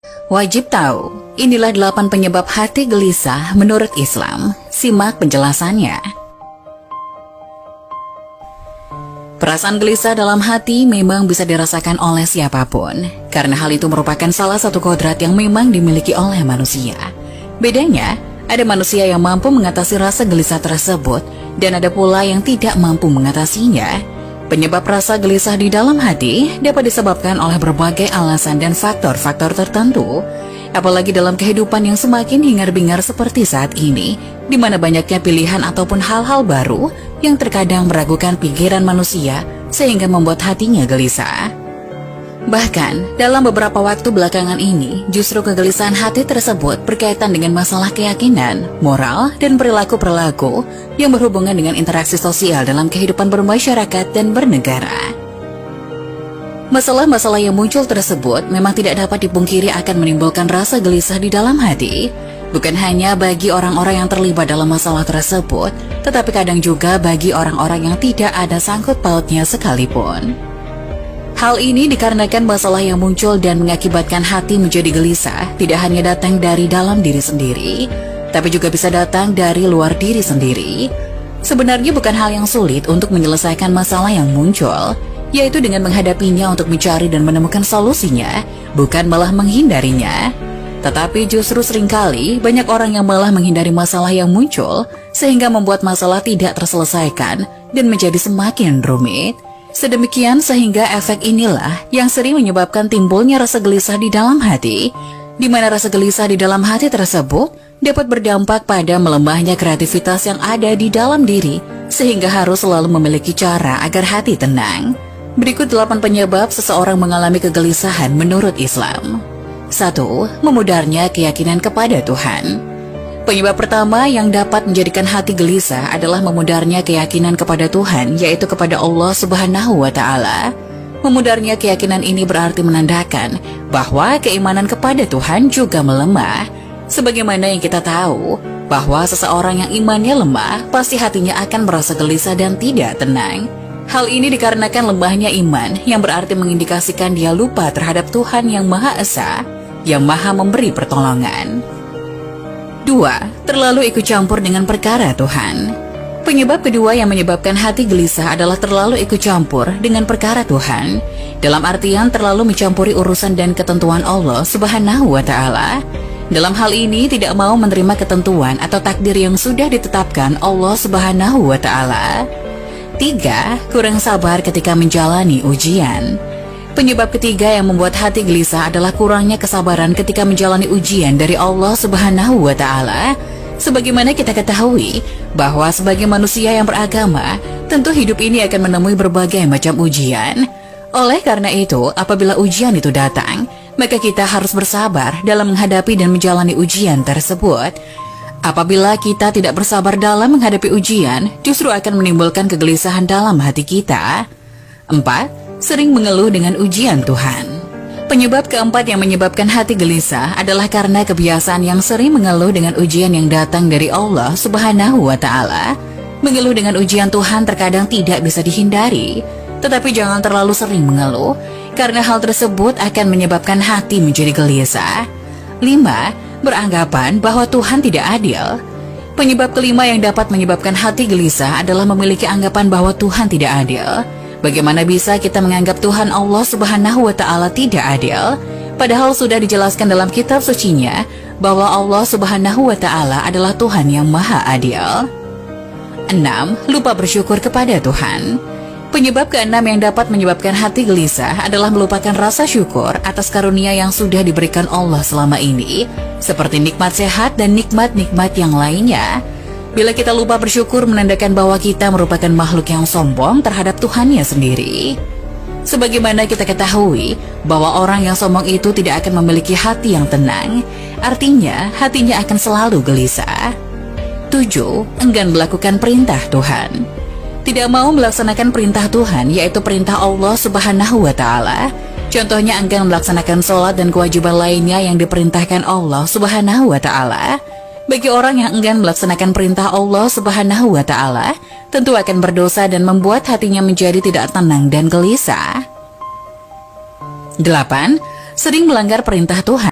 Wajib tahu, inilah 8 penyebab hati gelisah menurut Islam. Simak penjelasannya. Perasaan gelisah dalam hati memang bisa dirasakan oleh siapapun, karena hal itu merupakan salah satu kodrat yang memang dimiliki oleh manusia. Bedanya, ada manusia yang mampu mengatasi rasa gelisah tersebut, dan ada pula yang tidak mampu mengatasinya. Penyebab rasa gelisah di dalam hati dapat disebabkan oleh berbagai alasan dan faktor-faktor tertentu. Apalagi dalam kehidupan yang semakin hingar-bingar seperti saat ini, di mana banyaknya pilihan ataupun hal-hal baru yang terkadang meragukan pikiran manusia sehingga membuat hatinya gelisah. Bahkan, dalam beberapa waktu belakangan ini, justru kegelisahan hati tersebut berkaitan dengan masalah keyakinan, moral, dan perilaku-perilaku yang berhubungan dengan interaksi sosial dalam kehidupan bermasyarakat dan bernegara. Masalah-masalah yang muncul tersebut memang tidak dapat dipungkiri akan menimbulkan rasa gelisah di dalam hati, bukan hanya bagi orang-orang yang terlibat dalam masalah tersebut, tetapi kadang juga bagi orang-orang yang tidak ada sangkut pautnya sekalipun. Hal ini dikarenakan masalah yang muncul dan mengakibatkan hati menjadi gelisah tidak hanya datang dari dalam diri sendiri, tapi juga bisa datang dari luar diri sendiri. Sebenarnya bukan hal yang sulit untuk menyelesaikan masalah yang muncul, yaitu dengan menghadapinya untuk mencari dan menemukan solusinya, bukan malah menghindarinya. Tetapi justru seringkali banyak orang yang malah menghindari masalah yang muncul, sehingga membuat masalah tidak terselesaikan dan menjadi semakin rumit. Sedemikian sehingga efek inilah yang sering menyebabkan timbulnya rasa gelisah di dalam hati, di mana rasa gelisah di dalam hati tersebut dapat berdampak pada melemahnya kreativitas yang ada di dalam diri, sehingga harus selalu memiliki cara agar hati tenang. Berikut 8 penyebab seseorang mengalami kegelisahan menurut Islam. 1. Memudarnya keyakinan kepada Tuhan. Penyebab pertama yang dapat menjadikan hati gelisah adalah memudarnya keyakinan kepada Tuhan, yaitu kepada Allah Subhanahu wa Ta'ala. Memudarnya keyakinan ini berarti menandakan bahwa keimanan kepada Tuhan juga melemah. Sebagaimana yang kita tahu, bahwa seseorang yang imannya lemah, pasti hatinya akan merasa gelisah dan tidak tenang. Hal ini dikarenakan lemahnya iman, yang berarti mengindikasikan dia lupa terhadap Tuhan yang Maha Esa, yang Maha memberi pertolongan. 2. Terlalu ikut campur dengan perkara Tuhan. Penyebab kedua yang menyebabkan hati gelisah adalah terlalu ikut campur dengan perkara Tuhan, dalam artian terlalu mencampuri urusan dan ketentuan Allah Subhanahu wa Ta'ala. Dalam hal ini tidak mau menerima ketentuan atau takdir yang sudah ditetapkan Allah Subhanahu wa Ta'ala. 3. Kurang sabar ketika menjalani ujian. Penyebab ketiga yang membuat hati gelisah adalah kurangnya kesabaran ketika menjalani ujian dari Allah Subhanahu wa Ta'ala. Sebagaimana kita ketahui, bahwa sebagai manusia yang beragama, tentu hidup ini akan menemui berbagai macam ujian. Oleh karena itu, apabila ujian itu datang, maka kita harus bersabar dalam menghadapi dan menjalani ujian tersebut. Apabila kita tidak bersabar dalam menghadapi ujian, justru akan menimbulkan kegelisahan dalam hati kita. 4. Sering mengeluh dengan ujian Tuhan. Penyebab keempat yang menyebabkan hati gelisah adalah karena kebiasaan yang sering mengeluh dengan ujian yang datang dari Allah Subhanahu wa Ta'ala. Mengeluh dengan ujian Tuhan terkadang tidak bisa dihindari, tetapi jangan terlalu sering mengeluh, karena hal tersebut akan menyebabkan hati menjadi gelisah. 5. Beranggapan bahwa Tuhan tidak adil. Penyebab kelima yang dapat menyebabkan hati gelisah adalah memiliki anggapan bahwa Tuhan tidak adil. Bagaimana bisa kita menganggap Tuhan Allah Subhanahu wa Ta'ala tidak adil? Padahal sudah dijelaskan dalam kitab sucinya bahwa Allah Subhanahu wa Ta'ala adalah Tuhan yang Maha Adil. 6. Lupa bersyukur kepada Tuhan. Penyebab keenam yang dapat menyebabkan hati gelisah adalah melupakan rasa syukur atas karunia yang sudah diberikan Allah selama ini, seperti nikmat sehat dan nikmat-nikmat yang lainnya. Bila kita lupa bersyukur, menandakan bahwa kita merupakan makhluk yang sombong terhadap Tuhannya sendiri. Sebagaimana kita ketahui bahwa orang yang sombong itu tidak akan memiliki hati yang tenang, artinya hatinya akan selalu gelisah. 7. Enggan melakukan perintah Tuhan. Tidak mau melaksanakan perintah Tuhan, yaitu perintah Allah Subhanahu wa Ta'ala. Contohnya enggan melaksanakan sholat dan kewajiban lainnya yang diperintahkan Allah Subhanahu wa Ta'ala. Bagi orang yang enggan melaksanakan perintah Allah Subhanahu wa Ta'ala, tentu akan berdosa dan membuat hatinya menjadi tidak tenang dan gelisah. 8. Sering melanggar perintah Tuhan.